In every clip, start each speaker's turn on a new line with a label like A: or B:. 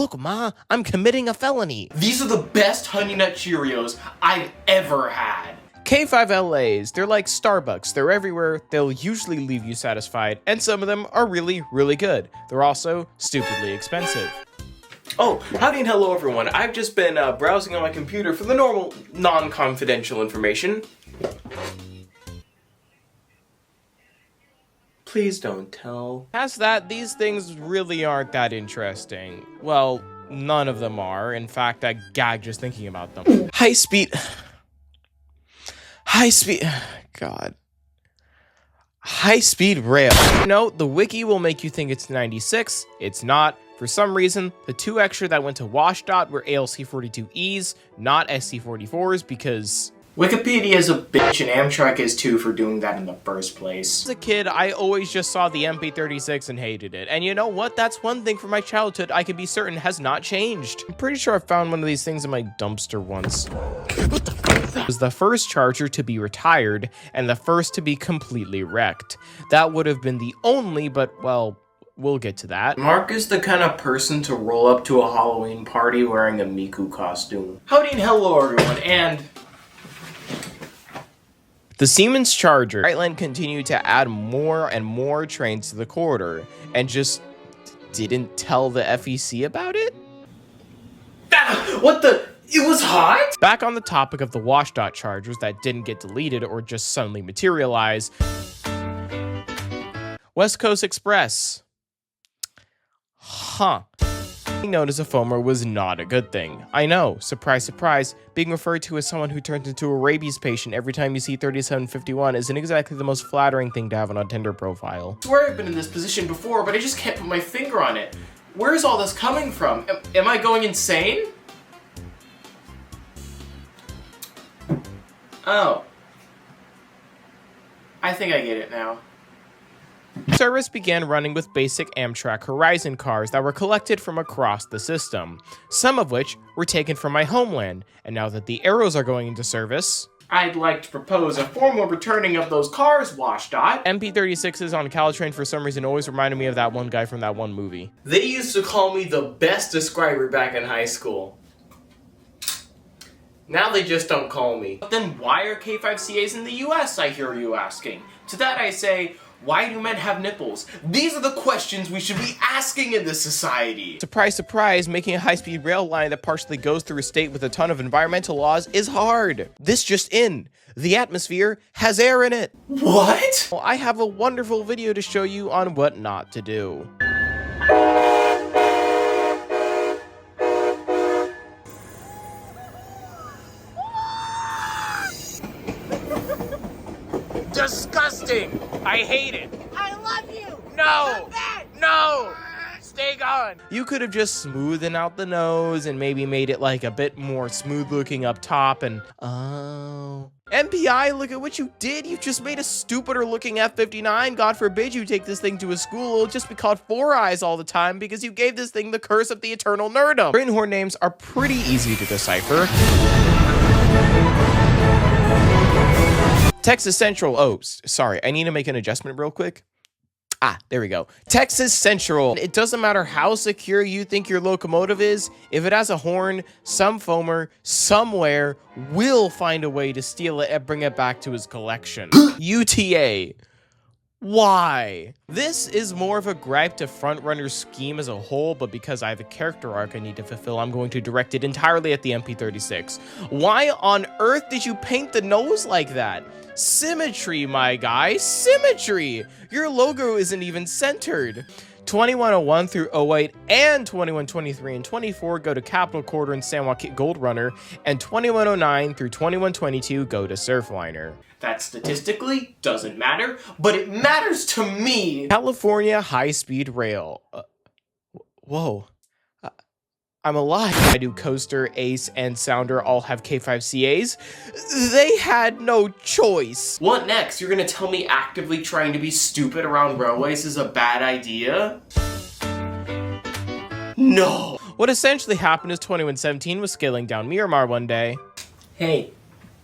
A: look, Ma, I'm committing a felony.
B: These are the best Honey Nut Cheerios I've ever had.
A: K5LAs, they're like Starbucks. They're everywhere, they'll usually leave you satisfied, and some of them are really, really good. They're also stupidly expensive.
B: Oh, howdy and hello everyone. I've just been browsing on my computer for the normal, non-confidential information. Please don't tell.
A: Past that, these things really aren't that interesting. Well, none of them are. In fact, I gag just thinking about them. High speed, God. High-speed rail. No, the wiki will make you think it's 96. It's not. For some reason, the two extra that went to WashDOT were ALC42Es, not SC44s, because
B: Wikipedia is a bitch and Amtrak is too for doing that in the first place.
A: as a kid, I always just saw the MP36 and hated it. And you know what? That's one thing from my childhood I can be certain has not changed. I'm pretty sure I found one of these things in my dumpster once. What the fuck? It was the first charger to be retired and the first to be completely wrecked. That would have been the only, but well, we'll get to that.
B: Mark is the kind of person to roll up to a Halloween party wearing a Miku costume. Howdy and hello everyone, and
A: The Siemens Charger. Brightline continued to add more and more trains to the corridor and just didn't tell the FEC about it?
B: ah, what the? It was hot?
A: Back on the topic of the WashDOT chargers that didn't get deleted or just suddenly materialize, West Coast Express. Being known as a foamer was not a good thing. I know, surprise, surprise, being referred to as someone who turns into a rabies patient every time you see 3751 isn't exactly the most flattering thing to have on a Tinder profile.
B: I swear I've been in this position before, but I just can't put my finger on it. Where is all this coming from? Am I going insane? Oh. I think I get it now.
A: Service began running with basic Amtrak Horizon cars that were collected from across the system, some of which were taken from my homeland, and now that the Arrows are going into service,
B: I'd like to propose a formal returning of those cars, WashDOT.
A: MP36s on Caltrain for some reason always reminded me of that one guy from that one movie.
B: They used to call me the best describer back in high school. Now they just don't call me. But then why are K5CAs in the US, I hear you asking? To that I say, why do men have nipples? These are the questions we should be asking in this society.
A: Surprise, surprise, making a high-speed rail line that partially goes through a state with a ton of environmental laws is hard. This just in. The atmosphere has air in it.
B: What?
A: Well, I have a wonderful video to show you on what not to do. Disgusting! I hate it!
C: I love you!
A: No!
C: Come back!
A: No! Stay gone! You could have just smoothened out the nose and maybe made it like a bit more smooth looking up top and oh. MPI, look at what you did! You just made a stupider looking F-59. God forbid you take this thing to a school. It'll just be called Four Eyes all the time because you gave this thing the curse of the eternal nerdum. Train horn names are pretty easy to decipher. Texas Central. Oh, sorry. I need to make an adjustment real quick. Ah, there we go. Texas Central. It doesn't matter how secure you think your locomotive is. If it has a horn, some foamer somewhere will find a way to steal it and bring it back to his collection. UTA. Why? This is more of a gripe to Frontrunner's scheme as a whole, but because I have a character arc I need to fulfill, I'm going to direct it entirely at the MP36. Why on earth did you paint the nose like that? Symmetry, my guy, symmetry! Your logo isn't even centered. 2101 through 08 and 2123 and 24 go to Capital Quarter and San Joaquin Gold Runner, and 2109 through 2122 go to Surfliner.
B: That statistically doesn't matter, but it matters to me.
A: California High-Speed Rail. Whoa. I'm alive. I do Coaster, Ace, and Sounder all have K5CAs. They had no choice.
B: What next? You're gonna tell me actively trying to be stupid around railways is a bad idea? No.
A: What essentially happened is 2117 was scaling down Miramar one day.
B: Hey,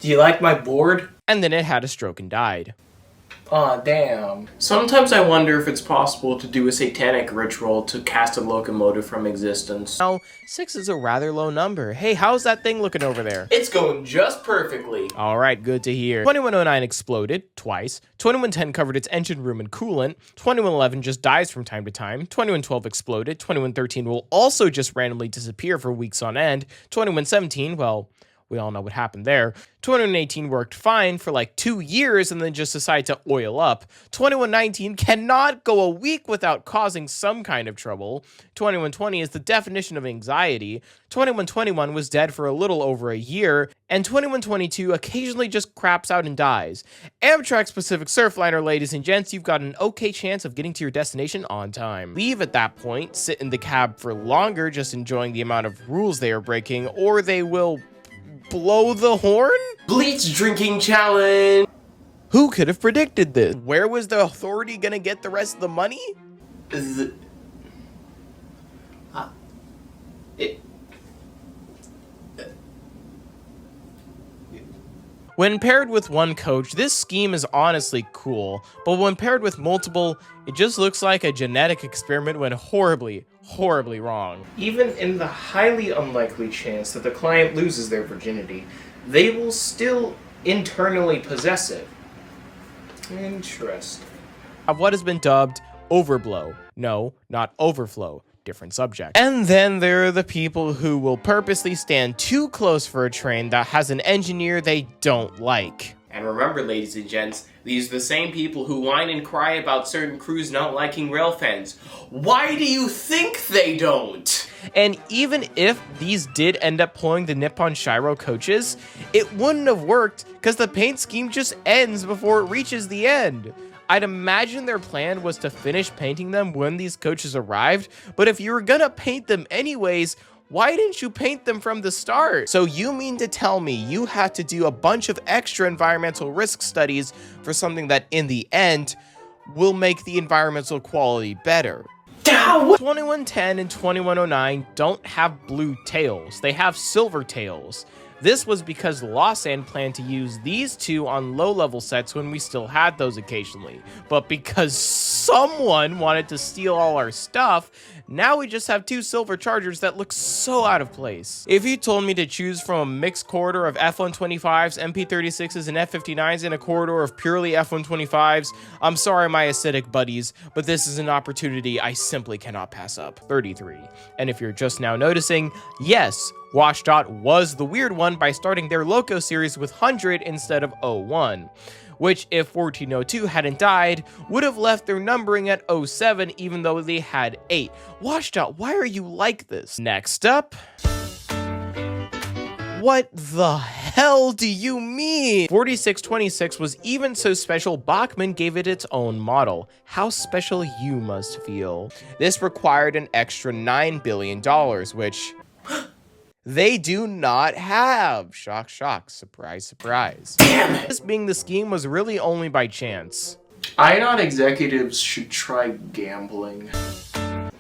B: do you like my board?
A: And then it had a stroke and died.
B: Aw, damn. Sometimes I wonder if it's possible to do a satanic ritual to cast a locomotive from existence.
A: Now, 6 is a rather low number. Hey, how's that thing looking over there?
B: It's going just perfectly.
A: Alright, good to hear. 2109 exploded, twice. 2110 covered its engine room in coolant. 2111 just dies from time to time. 2112 exploded. 2113 will also just randomly disappear for weeks on end. 2117, well, we all know what happened there. 2118 worked fine for like 2 years and then just decided to oil up. 2119 cannot go a week without causing some kind of trouble. 2120 is the definition of anxiety. 2121 was dead for a little over a year. And 2122 occasionally just craps out and dies. Amtrak Pacific Surfliner, ladies and gents, you've got an okay chance of getting to your destination on time. Leave at that point, sit in the cab for longer just enjoying the amount of rules they are breaking, or they will blow the horn?
B: Bleach drinking challenge.
A: Who could have predicted this? Where was the authority gonna get the rest of the money? When paired with one coach, this scheme is honestly cool, but when paired with multiple, it just looks like a genetic experiment went horribly wrong.
B: Even in the highly unlikely chance that the client loses their virginity, they will still internally possess it. Interesting.
A: Of what has been dubbed overblow. No, not overflow. Different subject. And then there are the people who will purposely stand too close for a train that has an engineer they don't like.
B: And remember, ladies and gents, these are the same people who whine and cry about certain crews not liking rail fans. Why do you think they don't?
A: And even if these did end up pulling the Nippon Shiro coaches, it wouldn't have worked because the paint scheme just ends before it reaches the end. I'd imagine their plan was to finish painting them when these coaches arrived, but if you were gonna paint them anyways, why didn't you paint them from the start? So you mean to tell me you had to do a bunch of extra environmental risk studies for something that in the end will make the environmental quality better? 2110 and 2109 don't have blue tails, they have silver tails. This was because Lawson planned to use these two on low-level sets when we still had those occasionally. But because someone wanted to steal all our stuff, now we just have two silver chargers that look so out of place. If you told me to choose from a mixed corridor of F-125s, MP-36s, and F-59s in a corridor of purely F-125s, I'm sorry my acidic buddies, but this is an opportunity I simply cannot pass up. 33. And if you're just now noticing, yes, WashDOT was the weird one by starting their Loco series with 100 instead of 01, which if 1402 hadn't died, would have left their numbering at 07 even though they had 8. WashDOT, why are you like this? Next up, what the hell do you mean? 4626 was even so special Bachmann gave it its own model. How special you must feel. This required an extra $9 billion, which they do not have. Shock, shock, surprise, surprise.
B: Damn it!
A: This being the scheme was really only by chance.
B: INOT executives should try gambling.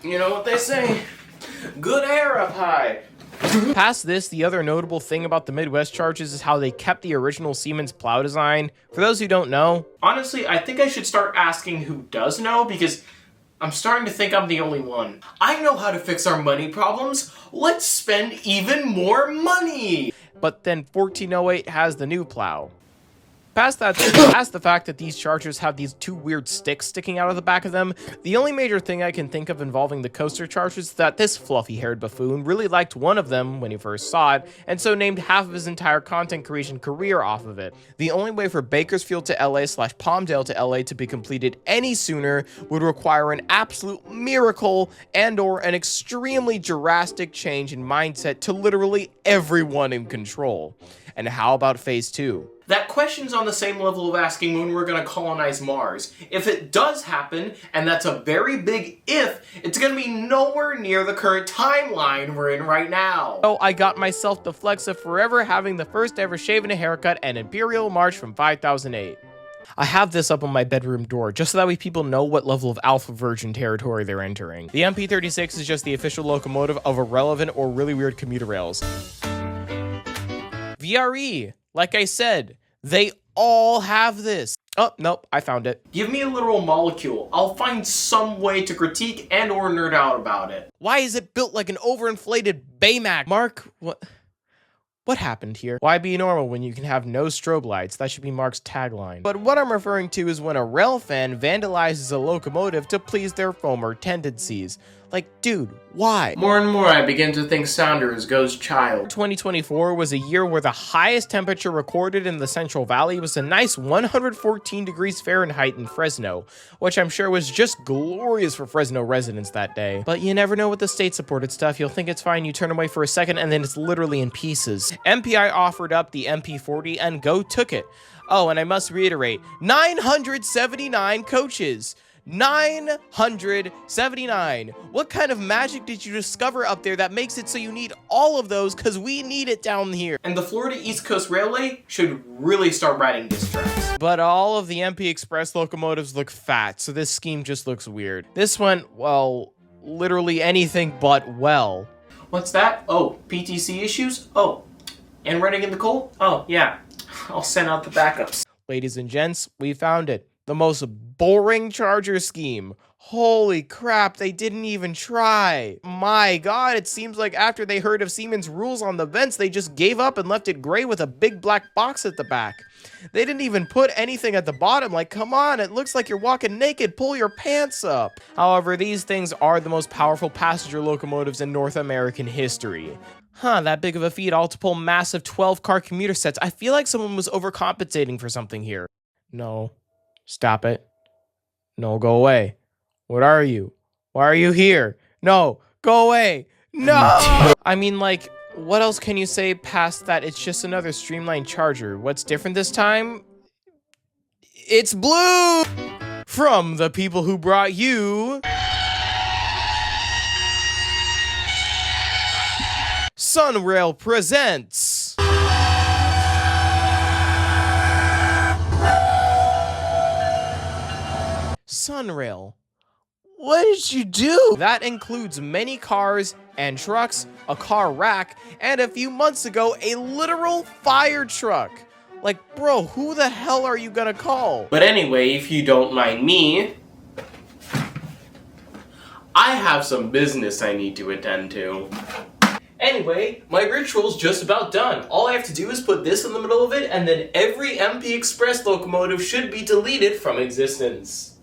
B: You know what they say? Good air up high.
A: Past this, the other notable thing about the Midwest charges is how they kept the original Siemens plow design. For those who don't know,
B: Honestly, I think I should start asking who does know, because I'm starting to think I'm the only one. I know how to fix our money problems. Let's spend even more money.
A: but then 1408 has the new plow. Past that, past the fact that these chargers have these two weird sticks sticking out of the back of them, the only major thing I can think of involving the coaster chargers is that this fluffy-haired buffoon really liked one of them when he first saw it, and so named half of his entire content creation career off of it. The only way for Bakersfield to LA/Palmdale to LA to be completed any sooner would require an absolute miracle and or an extremely drastic change in mindset to literally everyone in control. And how about phase 2?
B: That question's on the same level of asking when we're gonna colonize Mars. If it does happen, and that's a very big if, it's gonna be nowhere near the current timeline we're in right now.
A: So I got myself the flex of forever having the first ever shave and a haircut and Imperial March from 5008. I have this up on my bedroom door, just so that way people know what level of alpha virgin territory they're entering. The MP36 is just the official locomotive of irrelevant or really weird commuter rails. VRE, like I said, they all have this. Oh, nope, I found it.
B: Give me a literal molecule. I'll find some way to critique and or nerd out about it.
A: Why is it built like an overinflated Baymax? Mark, what happened here? Why be normal when you can have no strobe lights? That should be Mark's tagline. But what I'm referring to is when a rail fan vandalizes a locomotive to please their foamer tendencies. Like, dude, why?
B: More and more I begin to think Saunders goes child.
A: 2024 was a year where the highest temperature recorded in the Central Valley was a nice 114 degrees Fahrenheit in Fresno, which I'm sure was just glorious for Fresno residents that day. But you never know with the state-supported stuff. You'll think it's fine, you turn away for a second, and then it's literally in pieces. MPI offered up the MP40 and Go took it. Oh, and I must reiterate, 979 coaches. 979. What kind of magic did you discover up there that makes it so you need all of those? Because we need it down here.
B: And the Florida East Coast Railway should really start writing diss tracks.
A: But all of the MP Express locomotives look fat, so this scheme just looks weird. This one, well, literally anything but well.
B: What's that? Oh, PTC issues? Oh, and running in the cold? Oh, yeah. I'll send out the backups.
A: Ladies and gents, we found it. The most boring charger scheme. Holy crap, they didn't even try. My god, it seems like after they heard of Siemens' rules on the vents, they just gave up and left it gray with a big black box at the back. They didn't even put anything at the bottom, like, come on, it looks like you're walking naked, pull your pants up. However, these things are the most powerful passenger locomotives in North American history. Huh, that big of a feat all to pull massive 12-car commuter sets. I feel like someone was overcompensating for something here. No. Stop it. No, go away. What are you? Why are you here? No, go away. No! I mean, like, what else can you say past that? It's just another streamlined charger. What's different this time? It's blue! From the people who brought you... Sunrail presents... Sunrail. What did you do? That includes many cars and trucks, a car rack, and a few months ago, a literal fire truck. Like, bro, who the hell are you gonna call?
B: But anyway, if you don't mind me, I have some business I need to attend to. Anyway, my ritual's just about done. All I have to do is put this in the middle of it, and then every MP Express locomotive should be deleted from existence.